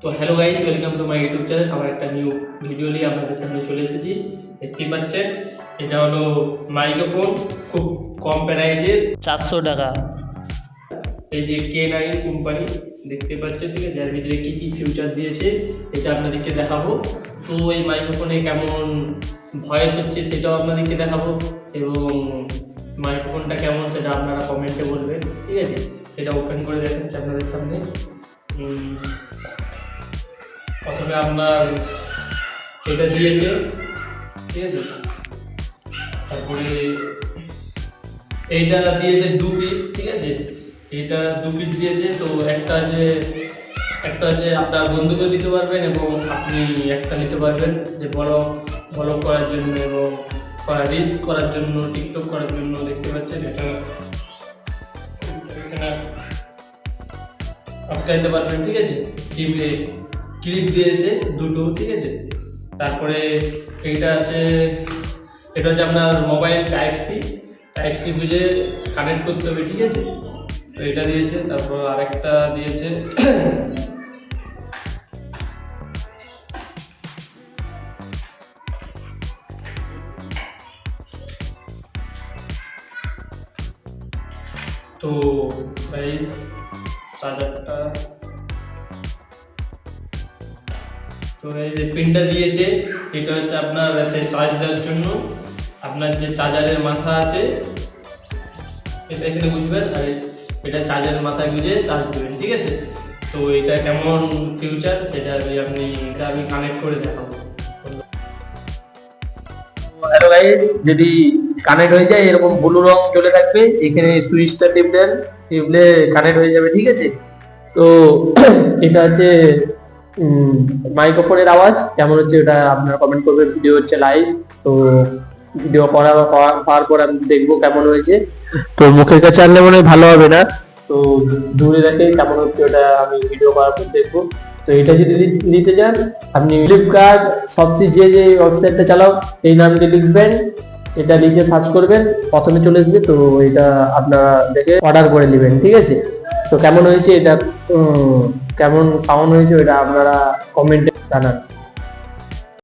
তো hello guys, welcome to my YouTube channel. আমার একটা নিউ ভিডিও নিয়ে আপনাদের সামনে চলে এসেছি। দেখতেই পাচ্ছেন, এটা হলো মাইক্রোফোন, খুব কম প্রাইজে 400 টাকা। এই যে K9 কোম্পানি দেখতে পাচ্ছেন, ঠিক আছে, যার ভিতরে কী কী ফিউচার দিয়েছে এটা আপনাদেরকে দেখাবো। তো এই মাইক্রোফোনে কেমন ভয়েস হচ্ছে সেটাও আপনাদেরকে দেখাবো, এবং মাইক্রোফোনটা কেমন সেটা আপনারা কমেন্টে বলবেন, ঠিক আছে। এটা ওপেন করে দেখাচ্ছি আপনাদের সামনে। প্রথমে আপনার এটা দিয়েছে, ঠিক আছে, তারপরে এইটা দিয়েছে 2 পিস, ঠিক আছে, এটা 2 পিস দিয়েছে। তো একটা আছে আপনার বন্ধুকেও দিতে পারবেন, এবং আপনি একটা নিতে পারবেন যে ব্লগ করার জন্য এবং রিলস করার জন্য, টিকটক করার জন্য। দেখতে পাচ্ছেন এটা এখানে আটকাইতে পারবেন, ঠিক আছে। ক্লিপ দিয়েছে দুটো, ঠিক আছে। তারপরে এটা হচ্ছে আপনার মোবাইল টাইপ সি বুঝে কানেক্ট করতে হবে, ঠিক আছে। তো এটা দিয়েছে। তারপর আরেকটা দিয়েছে তো গাইস চার্জারটা, তো এই যে পিনটা দিয়েছে, এটা হচ্ছে আপনার চার্জ দেওয়ার জন্য। আপনার যে চার্জারের মাথা আছে এটা এখানে বুঝবেন, আর এটা চার্জারের মাথায় গুঁজে চার্জ দেবেন, ঠিক আছে। তো এটা কেমন ফিউচার সেটা আমি কানেক্ট করে দেখাবো। হ্যালো গাইস, যদি কানেক্ট হয়ে যায় এরকম ব্লু রং জ্বলে থাকবে, এখানে সুইচটা টিপলে কানেক্ট হয়ে যাবে, ঠিক আছে। তো এটা হচ্ছে মাইক্রোফোনের আওয়াজ কেমন হচ্ছে এটা আপনারা কমেন্ট করবেন। ভিডিও হচ্ছে লাইভ, তো ভিডিও পাওয়ার পর আমি দেখবো কেমন হয়েছে। তো মুখের কাছে আনলে মনে হয় ভালো হবে না, তো দূরে রেখে কেমন হচ্ছে ওটা আমি ভিডিও করার পর দেখবো। তো এটা যদি নিতে চান আপনি ফ্লিপকার্ট, সবচেয়ে যে ওয়েবসাইটটা চালাও এই নামটি লিখবেন, এটা লিখে সার্চ করবেন, প্রথমে চলে আসবে। তো এটা আপনারা দেখে অর্ডার করে নেবেন, ঠিক আছে। তো কেমন হয়েছে এটা, কেমন সাউন্ড হয়েছে ওটা আপনারা কমেন্টে জানান।